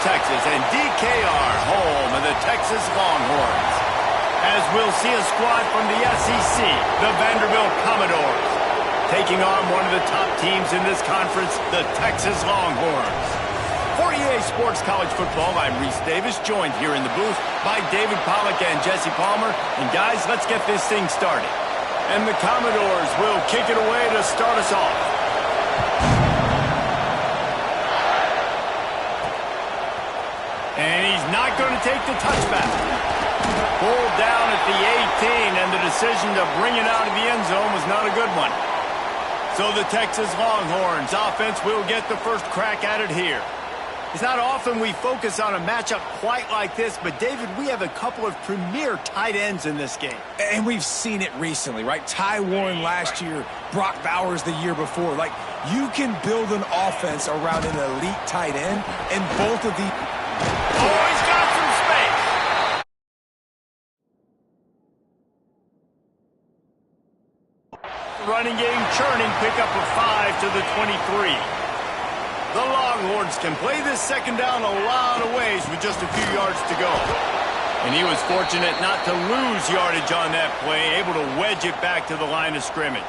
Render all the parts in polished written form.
Texas, and DKR, home of the Texas Longhorns. As we'll see a squad from the SEC, the Vanderbilt Commodores, taking on one of the top teams in this conference, the Texas Longhorns. For EA Sports College Football, I'm Reese Davis, joined here in the booth by David Pollack and Jesse Palmer. And guys, let's get this thing started. And the Commodores will kick it away to start us off. And he's not going to take the touchback. Pulled down at the 18, and the decision to bring it out of the end zone was not a good one. So the Texas Longhorns offense will get the first crack at it here. It's not often we focus on a matchup quite like this, but David, we have a couple of premier tight ends in this game. And we've seen it recently, right? Ty Warren last year, Brock Bowers the year before. Like, you can build an offense around an elite tight end, and both of the... Oh, he's got some space! Running game churning, pickup of 5 to the 23. The Longhorns can play this second down a lot of ways with just a few yards to go. And he was fortunate not to lose yardage on that play, able to wedge it back to the line of scrimmage.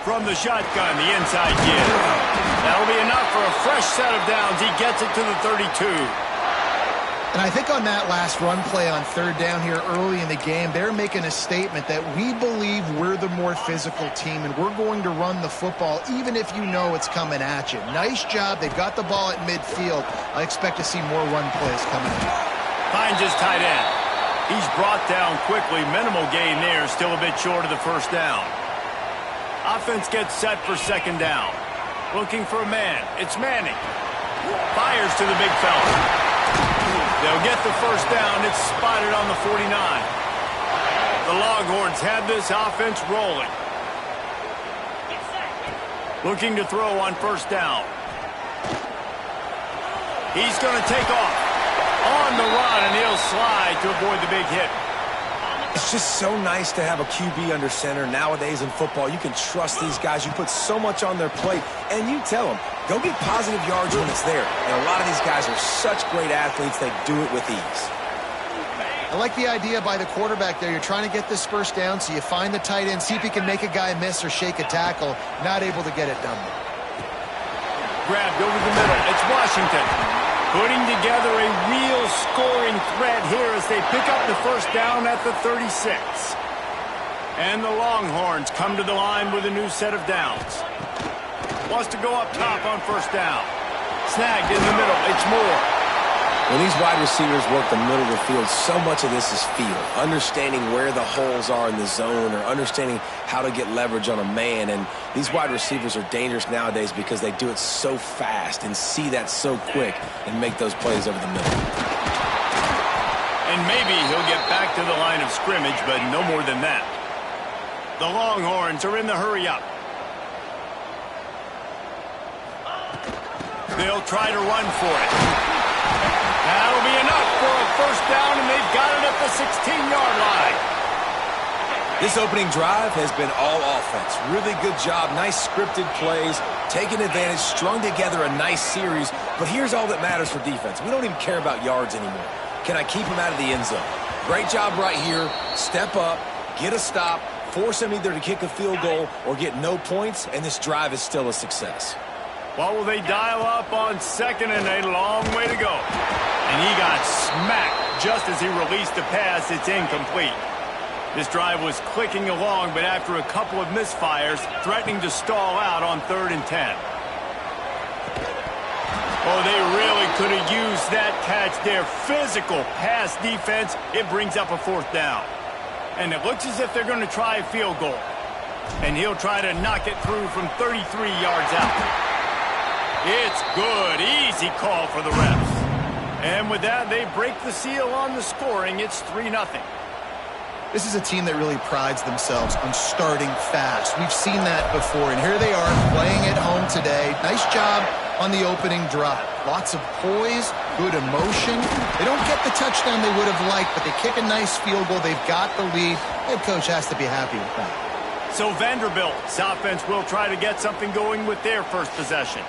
From the shotgun, the inside give. That'll be enough for a fresh set of downs. He gets it to the 32. And I think on that last run play on third down here early in the game, they're making a statement that we believe we're the more physical team and we're going to run the football even if you know it's coming at you. Nice job. They've got the ball at midfield. I expect to see more run plays coming in. Finds his tight end. He's brought down quickly. Minimal gain there. Still a bit short of the first down. Offense gets set for second down. Looking for a man. It's Manning. Fires to the big fella. They'll get the first down. It's spotted on the 49. The Longhorns have this offense rolling. Looking to throw on first down. He's going to take off. On the run, and he'll slide to avoid the big hit. It's just so nice to have a QB under center. Nowadays in football, you can trust these guys. You put so much on their plate, and you tell them, go get positive yards when it's there. And a lot of these guys are such great athletes, they do it with ease. I like the idea by the quarterback there. You're trying to get this first down, so you find the tight end, see if he can make a guy miss or shake a tackle. Not able to get it done. Grabbed over the middle. It's Washington. Putting together a real scoring threat here as they pick up the first down at the 36. And the Longhorns come to the line with a new set of downs. Wants to go up top on first down. Snagged in the middle. It's Moore. When these wide receivers work the middle of the field, so much of this is feel. Understanding where the holes are in the zone or understanding how to get leverage on a man. And these wide receivers are dangerous nowadays because they do it so fast and see that so quick and make those plays over the middle. And maybe he'll get back to the line of scrimmage, but no more than that. The Longhorns are in the hurry up. They'll try to run for it. That'll be enough for a first down, and they've got it at the 16-yard line. This opening drive has been all offense. Really good job, nice scripted plays, taking advantage, strung together a nice series. But here's all that matters for defense. We don't even care about yards anymore. Can I keep him out of the end zone? Great job right here. Step up, get a stop, force him either to kick a field goal or get no points, and this drive is still a success. What will they dial up on second and a long way to go? And he got smacked just as he released the pass. It's incomplete. This drive was clicking along, but after a couple of misfires, threatening to stall out on 3rd and 10. Oh, they really could have used that catch there. Physical pass defense. It brings up a 4th down. And it looks as if they're going to try a field goal. And he'll try to knock it through from 33 yards out. It's good. Easy call for the refs. And with that, they break the seal on the scoring. It's 3-0. This is a team that really prides themselves on starting fast. We've seen that before, and here they are playing at home today. Nice job on the opening drive. Lots of poise, good emotion. They don't get the touchdown they would have liked, but they kick a nice field goal. They've got the lead. Head coach has to be happy with that. So Vanderbilt's offense will try to get something going with their first possession.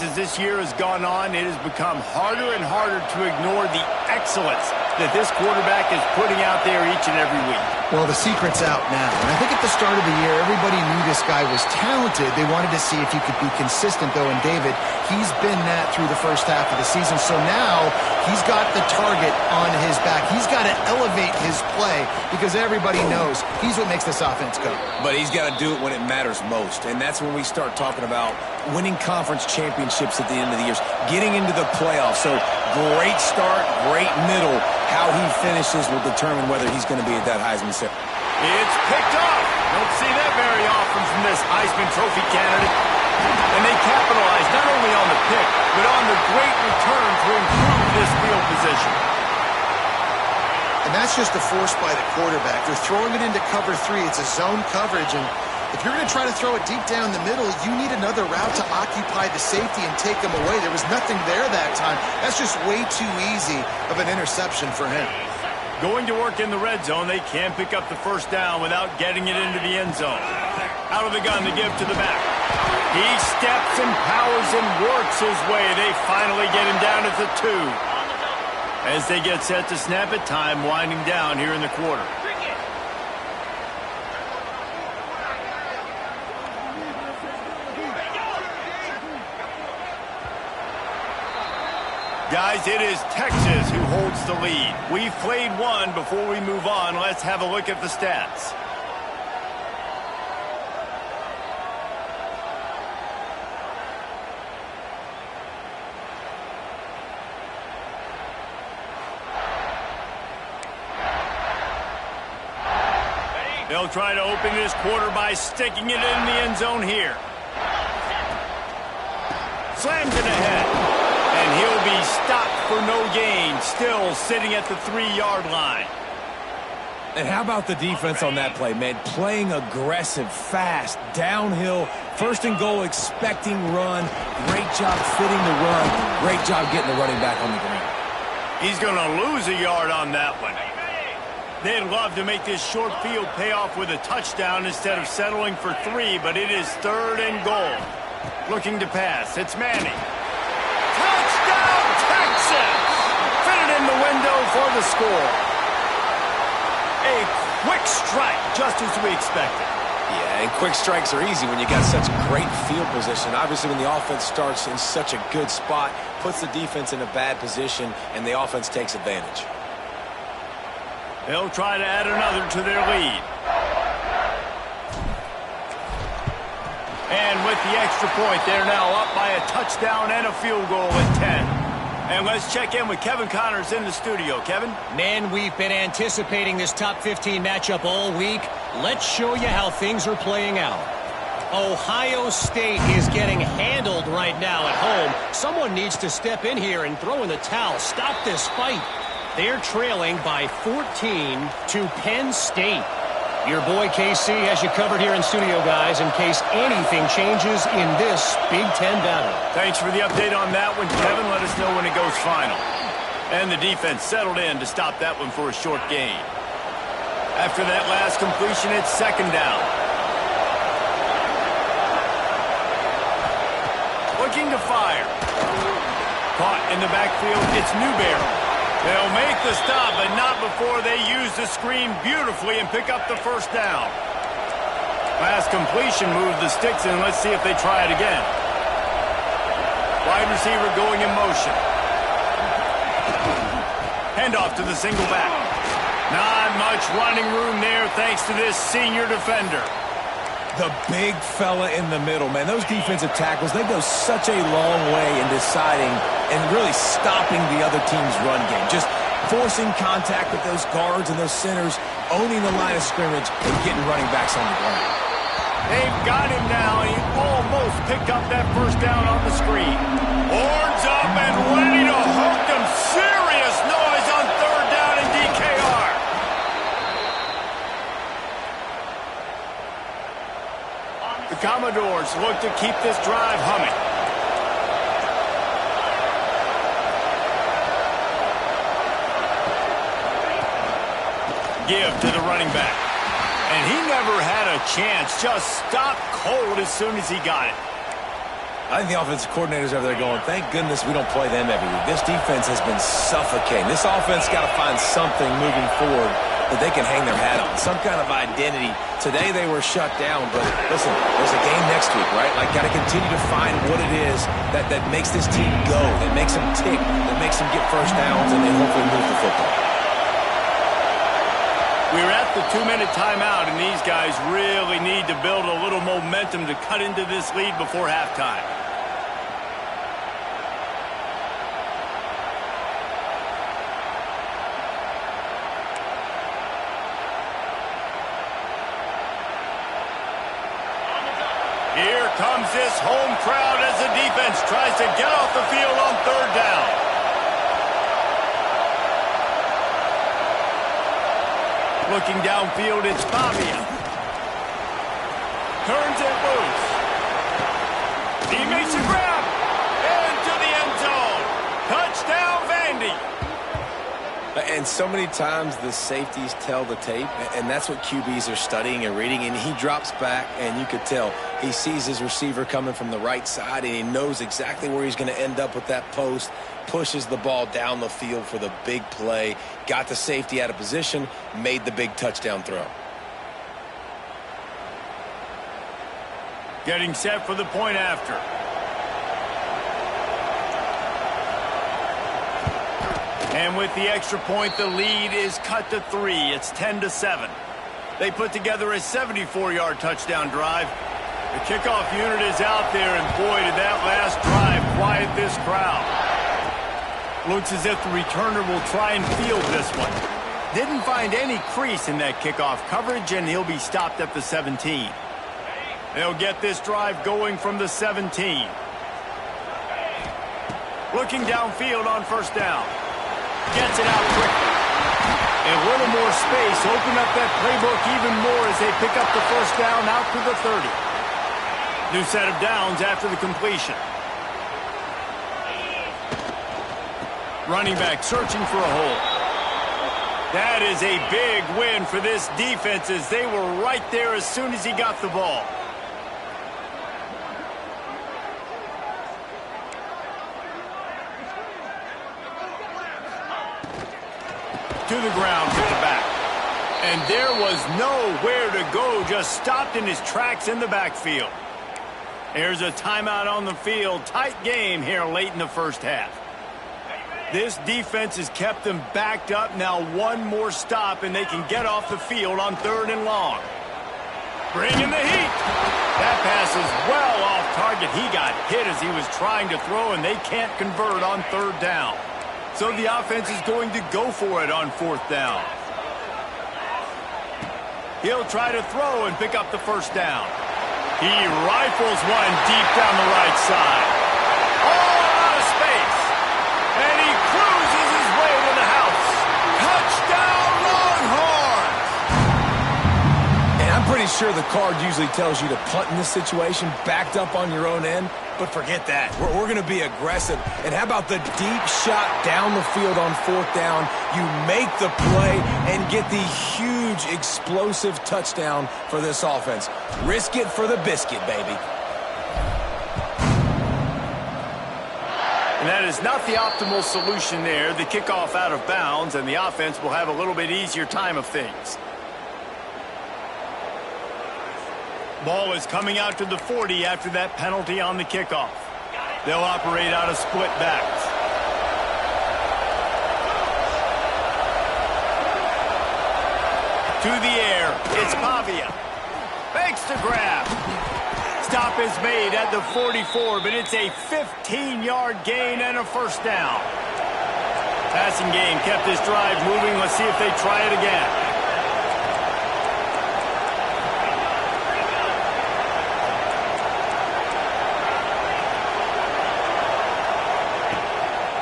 as this year has gone on, it has become harder and harder to ignore the excellence that this quarterback is putting out there each and every week. Well, the secret's out now. And I think at the start of the year, everybody knew this guy was talented. They wanted to see if he could be consistent, though, and David, he's been that through the first half of the season. So now he's got the target on his back. He's got to elevate his play because everybody knows he's what makes this offense go. But he's got to do it when it matters most, and that's when we start talking about winning conference championships at the end of the year, getting into the playoffs. So great start, great middle. How he finishes will determine whether he's going to be at that Heisman ceremony. It's picked off. Don't see that very often from this Heisman Trophy candidate. And they capitalize not only on the pick, but on the great return to improve this field position. And that's just a force by the quarterback. They're throwing it into cover 3. It's a zone coverage, and if you're going to try to throw it deep down the middle, you need another route to occupy the safety and take him away. There was nothing there that time. That's just way too easy of an interception for him. Going to work in the red zone, they can't pick up the first down without getting it into the end zone. Out of the gun, they give to the back. He steps and powers and works his way. They finally get him down at the 2. As they get set to snap it, time winding down here in the quarter. Guys, it is Texas who holds the lead. We've played one. Before we move on, let's have a look at the stats. They'll try to open this quarter by sticking it in the end zone here. Slams it ahead. And he'll be stopped for no gain, still sitting at the 3-yard line. And how about the defense on that play, man? Playing aggressive, fast, downhill, first and goal, expecting run. Great job fitting the run. Great job getting the running back on the ground. He's going to lose a yard on that one. They'd love to make this short field pay off with a touchdown instead of settling for 3, but it is 3rd and goal. Looking to pass. It's Manning. Touchdown, Texas! Fitted in the window for the score. A quick strike, just as we expected. Yeah, and quick strikes are easy when you got such great field position. Obviously, when the offense starts in such a good spot, puts the defense in a bad position, and the offense takes advantage. They'll try to add another to their lead. And with the extra point, they're now up by a touchdown and a field goal at 10. And let's check in with Kevin Connors in the studio. Kevin? Man, we've been anticipating this top 15 matchup all week. Let's show you how things are playing out. Ohio State is getting handled right now at home. Someone needs to step in here and throw in the towel. Stop this fight. They're trailing by 14 to Penn State. Your boy KC has you covered here in studio, guys, in case anything changes in this Big Ten battle. Thanks for the update on that one, Kevin. Let us know when it goes final. And the defense settled in to stop that one for a short gain. After that last completion, it's 2nd down. Looking to fire. Caught in the backfield, it's Newberry. They'll make the stop, but not before they use the screen beautifully and pick up the first down. Last completion moved the sticks in. Let's see if they try it again. Wide receiver going in motion. Handoff to the single back. Not much running room there thanks to this senior defender. The big fella in the middle, man. Those defensive tackles, they go such a long way in deciding and really stopping the other team's run game. Just forcing contact with those guards and those centers, owning the line of scrimmage, and getting running backs on the ground. They've got him now, and he almost picked up that first down on the screen. Horns up and ready to hook them. Serious noise on 3rd down in DKR. The Commodores look to keep this drive humming. Give to the running back. And he never had a chance. Just stopped cold as soon as he got it. I think the offensive coordinators over there going, thank goodness we don't play them every week. This defense has been suffocating. This offense got to find something moving forward that they can hang their hat on, some kind of identity. Today they were shut down, but listen, there's a game next week, right? Like, got to continue to find what it is that makes this team go, that makes them tick, that makes them get first downs, and then hopefully move the football. We're at the 2-minute timeout, and these guys really need to build a little momentum to cut into this lead before halftime. Here comes this home crowd as the defense tries to get off the field on third down. Looking downfield, it's Fabia. Turns it loose. He makes a grab. Into the end zone. Touchdown, Vandy. And so many times the safeties tell the tape, and that's what QBs are studying and reading, and he drops back, and you could tell he sees his receiver coming from the right side, and he knows exactly where he's going to end up with that post, pushes the ball down the field for the big play, got the safety out of position, made the big touchdown throw. Getting set for the point after. And with the extra point, the lead is cut to 3. It's 10-7. They put together a 74-yard touchdown drive. The kickoff unit is out there, and boy, did that last drive quiet this crowd. Looks as if the returner will try and field this one. Didn't find any crease in that kickoff coverage, and he'll be stopped at the 17. They'll get this drive going from the 17. Looking downfield on first down. Gets it out quickly. A little more space. Open up that playbook even more as they pick up the first down out to the 30. New set of downs after the completion. Running back searching for a hole. That is a big win for this defense as they were right there as soon as he got the ball. To the ground with the back. And there was nowhere to go, just stopped in his tracks in the backfield. There's a timeout on the field. Tight game here late in the first half. This defense has kept them backed up. Now one more stop and they can get off the field on 3rd and long. Bringing the heat. That pass is well off target. He got hit as he was trying to throw, and they can't convert on 3rd down. So the offense is going to go for it on 4th down. He'll try to throw and pick up the first down. He rifles one deep down the right side. All out of space. And he cruises his way to the house. Touchdown, Longhorns! And I'm pretty sure the card usually tells you to punt in this situation, backed up on your own end. But forget that. We're going to be aggressive. And how about the deep shot down the field on 4th down? You make the play and get the huge explosive touchdown for this offense. Risk it for the biscuit, baby. And that is not the optimal solution there. The kickoff out of bounds, and the offense will have a little bit easier time of things. Ball is coming out to the 40 after that penalty on the kickoff. They'll operate out of split backs. To the air, it's Pavia. Makes the grab. Stop is made at the 44, but it's a 15-yard gain and a first down. Passing game kept this drive moving. Let's see if they try it again.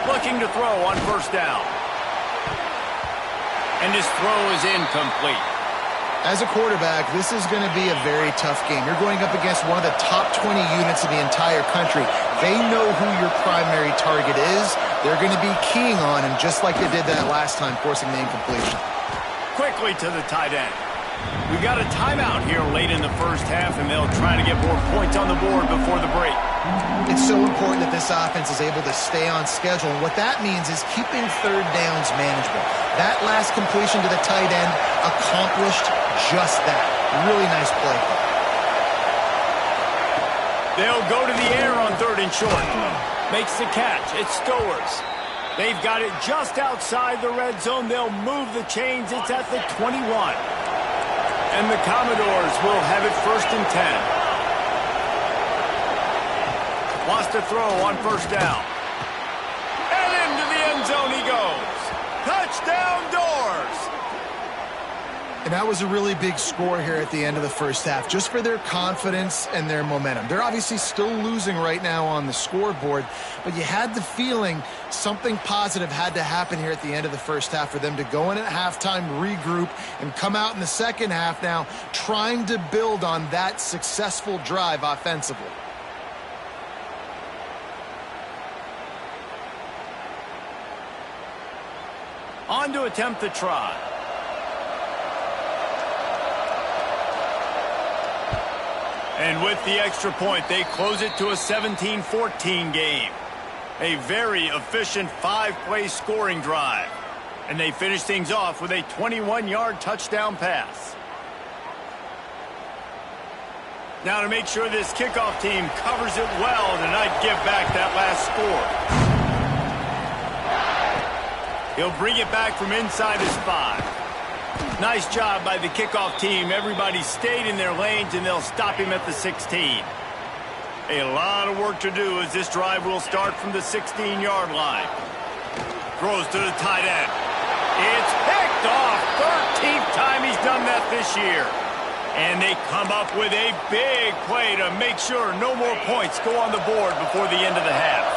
Looking to throw on first down. And his throw is incomplete. As a quarterback, this is going to be a very tough game. You're going up against one of the top 20 units in the entire country. They know who your primary target is. They're going to be keying on him just like they did that last time, forcing the incompletion. Quickly to the tight end. We got a timeout here late in the first half, and they'll try to get more points on the board before the break. It's so important that this offense is able to stay on schedule, and what that means is keeping third downs manageable. That last completion to the tight end accomplished just that. Really nice play. They'll go to the air on 3rd and short. Makes the catch. It's Stowers. They've got it just outside the red zone. They'll move the chains. It's at the 21. And the Commodores will have it 1st and 10. Wants to throw on 1st down. And into the end zone he goes. Touchdown, Doors! And that was a really big score here at the end of the first half, just for their confidence and their momentum. They're obviously still losing right now on the scoreboard, but you had the feeling something positive had to happen here at the end of the first half for them to go in at halftime, regroup, and come out in the second half now trying to build on that successful drive offensively. On to attempt the try. And with the extra point, they close it to a 17-14 game. A very efficient 5-play scoring drive. And they finish things off with a 21-yard touchdown pass. Now to make sure this kickoff team covers it well to not give back that last score. He'll bring it back from inside his 5. Nice job by the kickoff team. Everybody stayed in their lanes, and they'll stop him at the 16. A lot of work to do as this drive will start from the 16-yard line. Throws to the tight end. It's picked off. 13th time he's done that this year. And they come up with a big play to make sure no more points go on the board before the end of the half.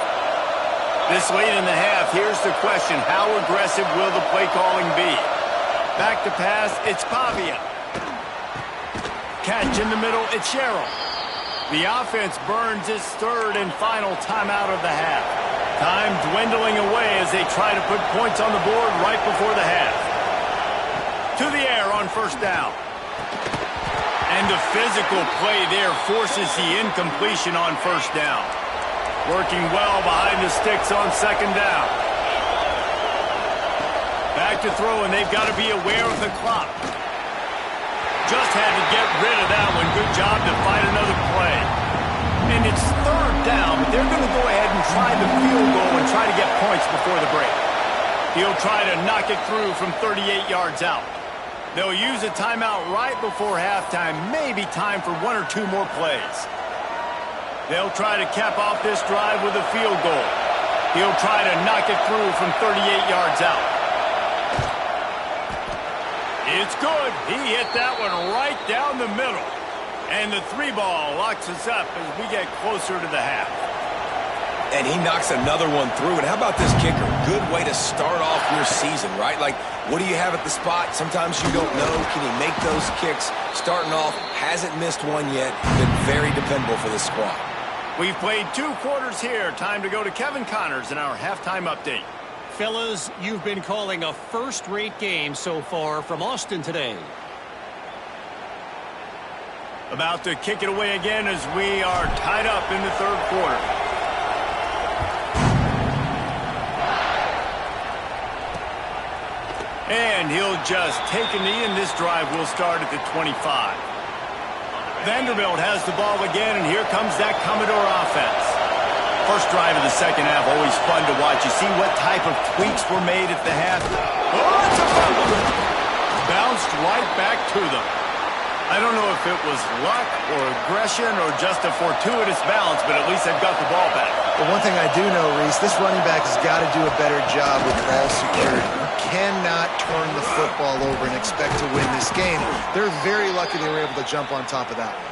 This late in the half, here's the question. How aggressive will the play calling be? Back to pass, it's Pavia. Catch in the middle, it's Sherrill. The offense burns its 3rd and final timeout of the half. Time dwindling away as they try to put points on the board right before the half. To the air on 1st down. And the physical play there forces the incompletion on 1st down. Working well behind the sticks on 2nd down. Back to throw, and they've got to be aware of the clock. Just had to get rid of that one. Good job to find another play. And it's 3rd down, but they're going to go ahead and try the field goal and try to get points before the break. He'll try to knock it through from 38 yards out. They'll use a timeout right before halftime. Maybe time for 1 or 2 more plays. They'll try to cap off this drive with a field goal. He'll try to knock it through from 38 yards out. It's good. He hit that one right down the middle. And the 3-ball locks us up as we get closer to the half. And he knocks another one through. And how about this kicker? Good way to start off your season, right? Like, what do you have at the spot? Sometimes you don't know. Can he make those kicks? Starting off, hasn't missed one yet. Been very dependable for this squad. We've played 2 quarters here. Time to go to Kevin Connors in our halftime update. Fellas, you've been calling a first-rate game so far from Austin today. About to kick it away again as we are tied up in the 3rd quarter. And he'll just take a knee, and this drive will start at the 25. Vanderbilt has the ball again, and here comes that Commodore offense. First drive of the second half, always fun to watch. You see what type of tweaks were made at the half. Oh, it's a fumble! Bounced right back to them. I don't know if it was luck or aggression or just a fortuitous bounce, but at least they've got the ball back. But one thing I do know, Reese, this running back has got to do a better job with ball security. You cannot turn the football over and expect to win this game. They're very lucky they were able to jump on top of that one.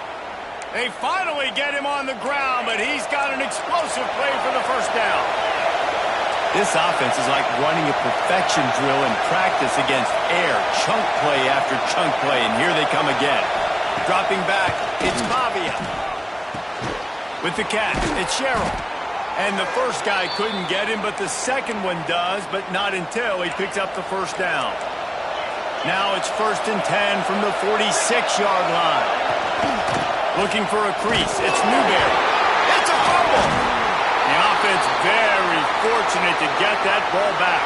They finally get him on the ground, but he's got an explosive play for the 1st down. This offense is like running a perfection drill in practice against air. Chunk play after chunk play, and here they come again. Dropping back, it's Pavia. With the catch, it's Sherrill. And the first guy couldn't get him, but the second one does, but not until he picks up the 1st down. Now it's 1st and 10 from the 46-yard line. Looking for a crease. It's Newberry. It's a fumble. The offense very fortunate to get that ball back.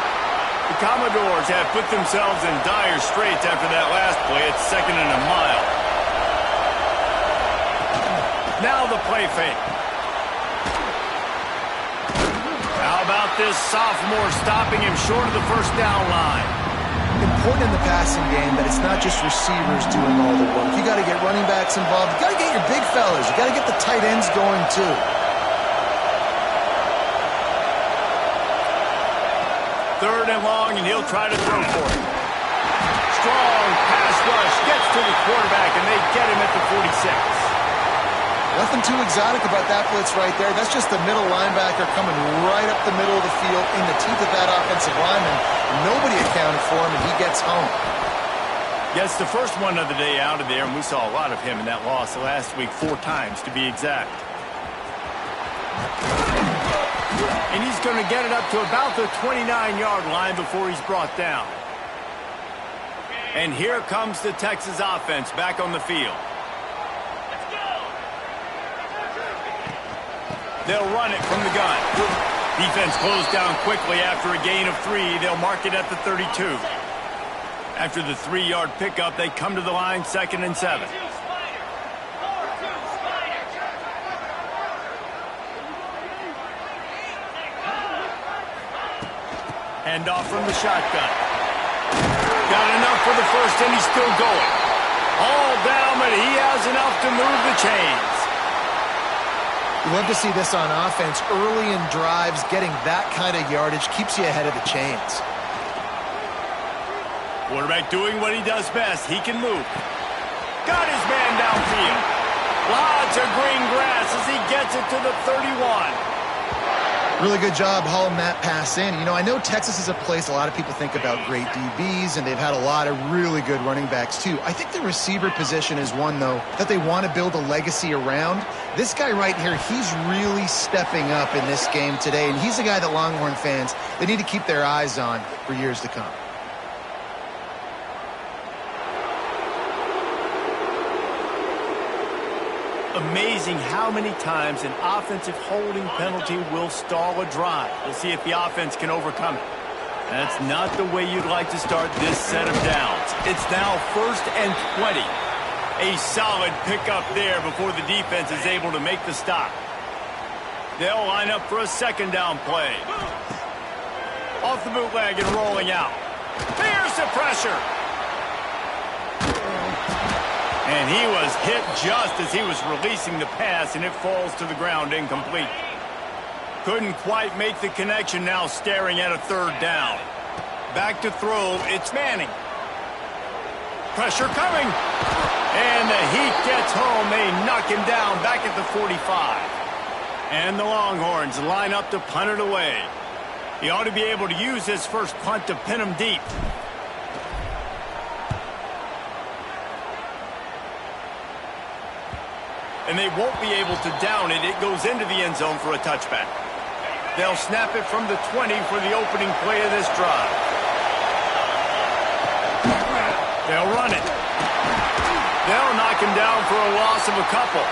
The Commodores have put themselves in dire straits after that last play. It's 2nd and a mile. Now the play fake. How about this sophomore stopping him short of the first down line? Important in the passing game that it's not just receivers doing all the work. You got to get running backs involved. You got to get your big fellas. You got to get the tight ends going too. Third and long, and he'll try to throw for it. Strong pass rush gets to the quarterback, and they get him at the 46. Nothing too exotic about that blitz right there. That's just the middle linebacker coming right up the middle of the field in the teeth of that offensive lineman. Nobody accounted for him, and he gets home. Gets the first one of the day out of there, and we saw a lot of him in that loss last week, 4 times to be exact. And he's going to get it up to about the 29-yard line before he's brought down. And here comes the Texas offense back on the field. They'll run it from the gun. Defense closed down quickly after a gain of 3. They'll mark it at the 32. After the 3-yard pickup, they come to the line, 2nd and 7. Hand off from the shotgun. Got enough for the first, and he's still going. All down, but he has enough to move the chains. You love to see this on offense. Early in drives, getting that kind of yardage keeps you ahead of the chains. Quarterback doing what he does best. He can move. Got his man downfield. Lots of green grass as he gets it to the 31. Really good job hauling that pass in. You know, I know Texas is a place a lot of people think about great DBs, and they've had a lot of really good running backs too. I think the receiver position is one, though, that they want to build a legacy around. This guy right here, he's really stepping up in this game today, and he's a guy that Longhorn fans, they need to keep their eyes on for years to come. Amazing how many times an offensive holding penalty will stall a drive. We'll see if the offense can overcome it. That's not the way you'd like to start this set of downs. It's now 1st and 20. A solid pickup there before the defense is able to make the stop. They'll line up for a 2nd down play. Off the bootleg and rolling out. Here's the pressure. And he was hit just as he was releasing the pass, and it falls to the ground incomplete. Couldn't quite make the connection, now staring at a 3rd down. Back to throw, it's Manning. Pressure coming. And the Heat gets home. They knock him down back at the 45. And the Longhorns line up to punt it away. He ought to be able to use his first punt to pin him deep. And they won't be able to down it. It goes into the end zone for a touchback. They'll snap it from the 20 for the opening play of this drive. They'll run it. They'll knock him down for a loss of a couple.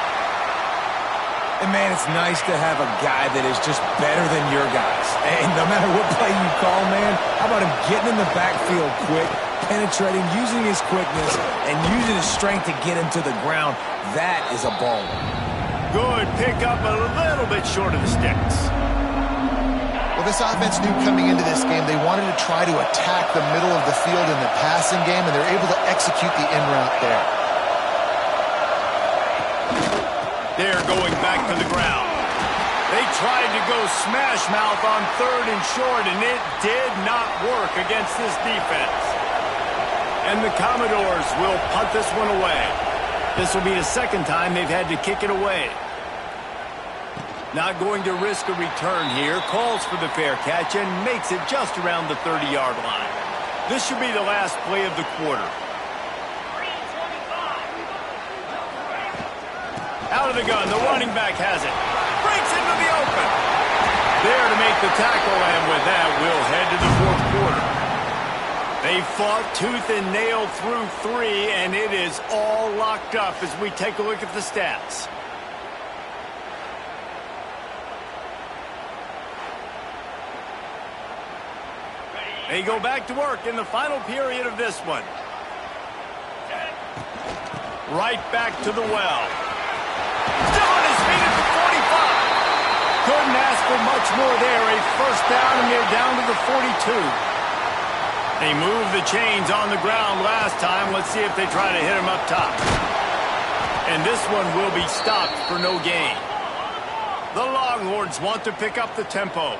And, man, it's nice to have a guy that is just better than your guys. And no matter what play you call, man, how about him getting in the backfield quick, penetrating, using his quickness, and using his strength to get him to the ground. That is a baller. Good pickup, a little bit short of the sticks. Well, this offense knew coming into this game they wanted to try to attack the middle of the field in the passing game, and they're able to execute the in route there. They're going back to the ground. They tried to go smash mouth on 3rd and short, and it did not work against this defense. And the Commodores will punt this one away. This will be the 2nd time they've had to kick it away. Not going to risk a return here. Calls for the fair catch and makes it just around the 30-yard line. This should be the last play of the quarter. Out of the gun, the running back has it. Breaks into the open. There to make the tackle, and with that, we'll head to the 4th quarter. They fought tooth and nail through 3, and it is all locked up as we take a look at the stats. They go back to work in the final period of this one. Right back to the well. Still on his feet at the 45. Couldn't ask for much more there. A first down, and they're down to the 42. They moved the chains on the ground last time. Let's see if they try to hit him up top. And this one will be stopped for no gain. The Longhorns want to pick up the tempo.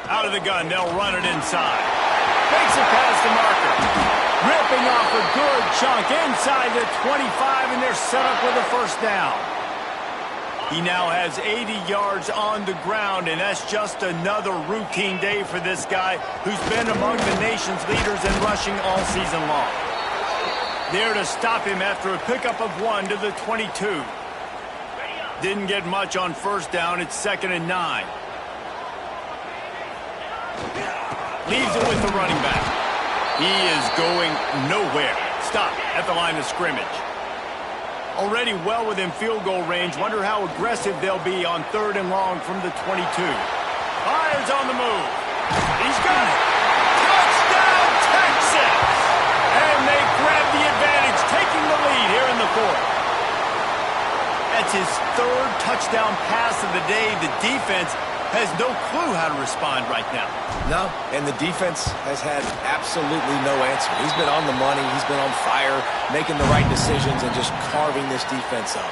Out of the gun, they'll run it inside. Makes it past the marker. Ripping off a good chunk inside the 25, and they're set up with a first down. He now has 80 yards on the ground, and that's just another routine day for this guy who's been among the nation's leaders in rushing all season long. There to stop him after a pickup of 1 to the 22. Didn't get much on first down. It's 2nd and 9. Leaves it with the running back. He is going nowhere. Stop at the line of scrimmage. Already well within field goal range. Wonder how aggressive they'll be on 3rd and long from the 22. Fires on the move. He's got it. Touchdown, Texas! And they grab the advantage, taking the lead here in the 4th. That's his 3rd touchdown pass of the day. The defense has no clue how to respond right now. No, and the defense has had absolutely no answer. He's been on the money. He's been on fire, making the right decisions and just carving this defense up.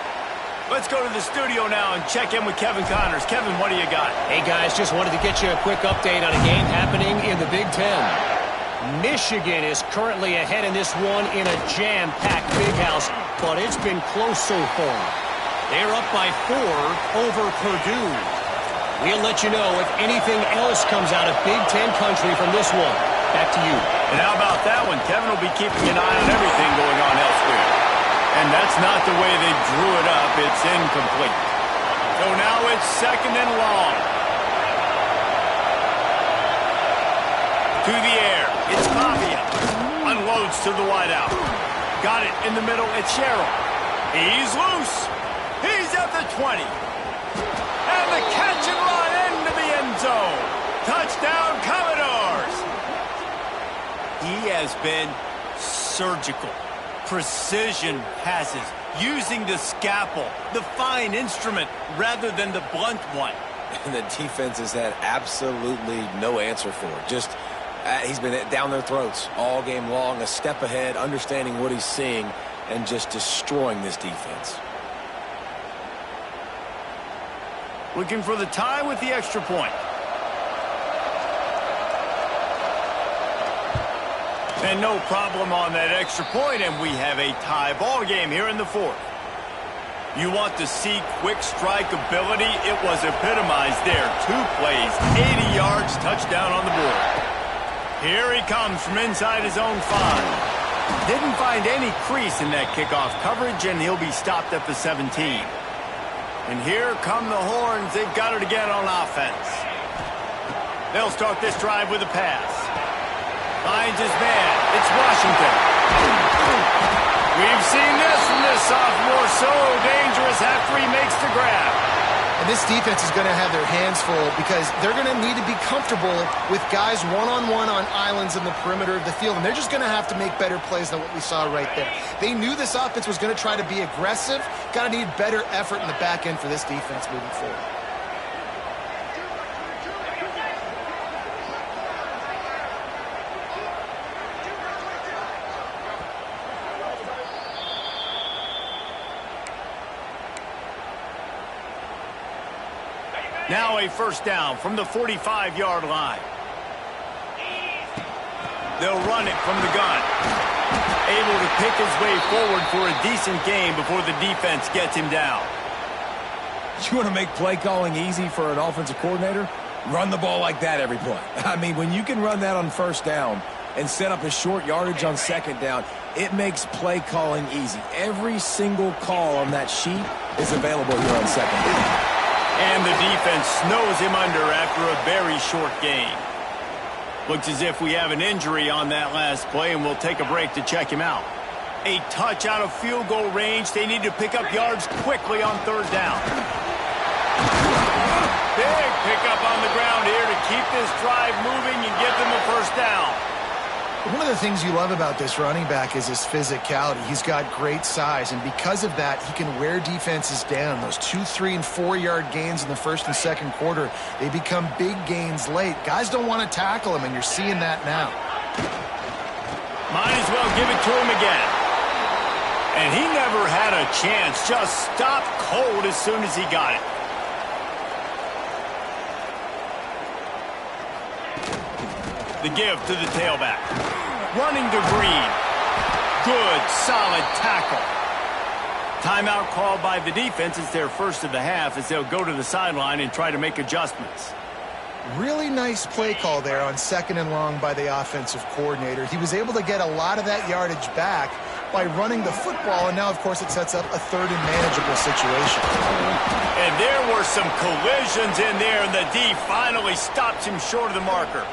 Let's go to the studio now and check in with Kevin Connors. Kevin, what do you got? Hey, guys, just wanted to get you a quick update on a game happening in the Big Ten. Michigan is currently ahead in this one in a jam-packed big house, but it's been close so far. They're up by 4 over Purdue. We'll let you know if anything else comes out of Big Ten country from this one. Back to you. And how about that one? Kevin will be keeping an eye on everything going on elsewhere. And that's not the way they drew it up. It's incomplete. So now it's 2nd and long. To the air. It's Pavia. Unloads to the wideout. Got it in the middle. It's Sherrill. He's loose. He's at the 20. And the catch and run into the end zone. Touchdown, Commodores. He has been surgical. Precision passes. Using the scalpel, the fine instrument, rather than the blunt one. And the defense has had absolutely no answer for it. Just, he's been down their throats all game long, a step ahead, understanding what he's seeing, and just destroying this defense. Looking for the tie with the extra point. And no problem on that extra point, and we have a tie ball game here in the 4th. You want to see quick strike ability? It was epitomized there. 2 plays, 80 yards, touchdown on the board. Here he comes from inside his own 5. Didn't find any crease in that kickoff coverage, and he'll be stopped at the 17. And here come the Horns. They've got it again on offense. They'll start this drive with a pass. Finds his man. It's Washington. We've seen this from this sophomore. So dangerous after he makes the grab. And this defense is going to have their hands full because they're going to need to be comfortable with guys one-on-one on islands in the perimeter of the field. And they're just going to have to make better plays than what we saw right there. They knew this offense was going to try to be aggressive. Got to need better effort in the back end for this defense moving forward. Now a first down from the 45-yard line. They'll run it from the gun. Able to pick his way forward for a decent gain before the defense gets him down. You want to make play calling easy for an offensive coordinator? Run the ball like that every play. I mean, when you can run that on first down and set up a short yardage on second down, it makes play calling easy. Every single call on that sheet is available here on second down. And the defense snows him under after a very short gain. Looks as if we have an injury on that last play, and we'll take a break to check him out. A touch out of field goal range. They need to pick up yards quickly on third down. Big pickup on the ground here to keep this drive moving and give them a first down. One of the things you love about this running back is his physicality. He's got great size, and because of that, he can wear defenses down. Those 2-, 3-, and 4-yard gains in the first and second quarter, they become big gains late. Guys don't want to tackle him, and you're seeing that now. Might as well give it to him again. And he never had a chance. Just stopped cold as soon as he got it. The give to the tailback. Running to Green. Good, solid tackle. Timeout called by the defense. It's their first of the half as they'll go to the sideline and try to make adjustments. Really nice play call there on 2nd and long by the offensive coordinator. He was able to get a lot of that yardage back by running the football, and now, of course, it sets up a 3rd and manageable situation. And there were some collisions in there, and the D finally stops him short of the marker.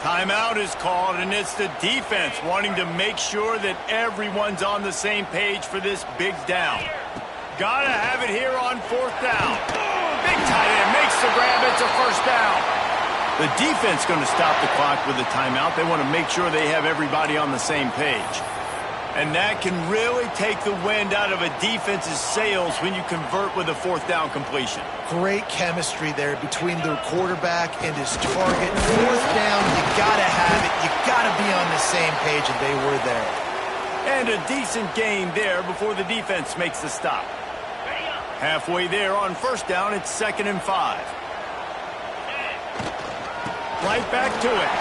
Timeout is called, and it's the defense wanting to make sure that everyone's on the same page for this big down. Gotta have it here on 4th down. Big tight end makes the grab. It's a first down. The defense going to stop the clock with a timeout. They want to make sure they have everybody on the same page. And that can really take the wind out of a defense's sails when you convert with a 4th down completion. Great chemistry there between the quarterback and his target. 4th down, you got to have it. You got to be on the same page, and they were there. And a decent gain there before the defense makes the stop. Halfway there on 1st down, it's 2nd and 5. Right back to it.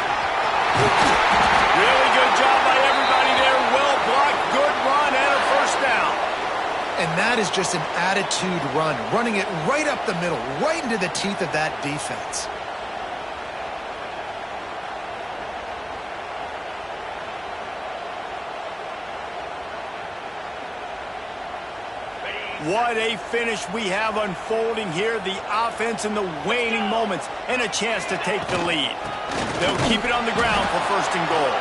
Really good job by everybody there. Well blocked, good run, and a first down. And that is just an attitude run, running it right up the middle, right into the teeth of that defense. What a finish we have unfolding here. The offense in the waning moments and a chance to take the lead. They'll keep it on the ground for 1st and goal.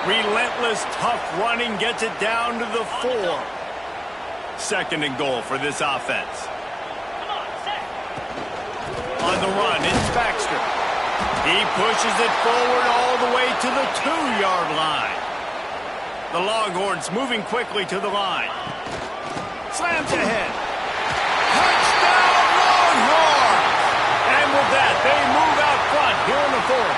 Relentless, tough running gets it down to the 4. 2nd and goal for this offense. On the run, it's Baxter. He pushes it forward all the way to the 2-yard line. The Longhorns moving quickly to the line. Slams ahead. Touchdown, Longhorns! And with that, they move out front here in the 4th.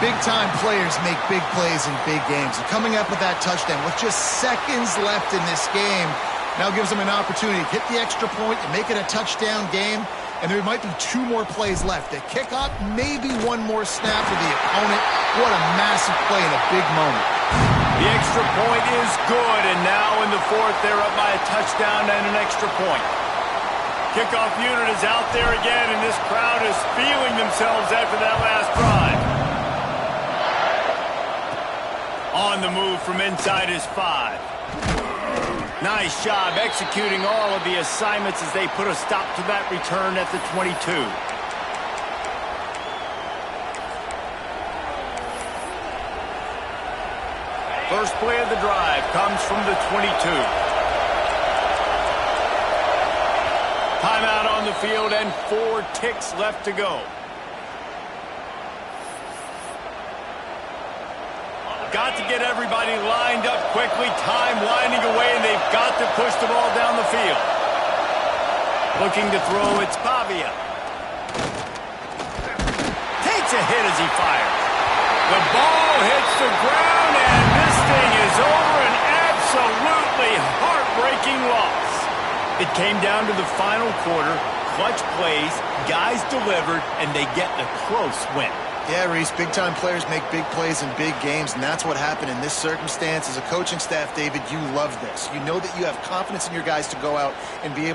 Big-time players make big plays in big games. And coming up with that touchdown with just seconds left in this game now gives them an opportunity to hit the extra point and make it a touchdown game. And there might be 2 more plays left. A kickoff, maybe 1 more snap for the opponent. What a massive play in a big moment. The extra point is good, and now in the 4th, they're up by a touchdown and an extra point. Kickoff unit is out there again, and this crowd is feeling themselves after that last drive. On the move from inside is 5. Nice job executing all of the assignments as they put a stop to that return at the 22. First play of the drive comes from the 22. Timeout on the field and 4 ticks left to go. Got to get everybody lined up quickly. Time winding away, and they've got to push the ball down the field. Looking to throw, it's Pavia. Takes a hit as he fires. The ball hits the ground, and this thing is over. An absolutely heartbreaking loss. It came down to the final quarter. Clutch plays, guys delivered, and they get the close win. Yeah, Reese, big-time players make big plays in big games, and that's what happened in this circumstance. As a coaching staff, David, you love this. You know that you have confidence in your guys to go out and be able to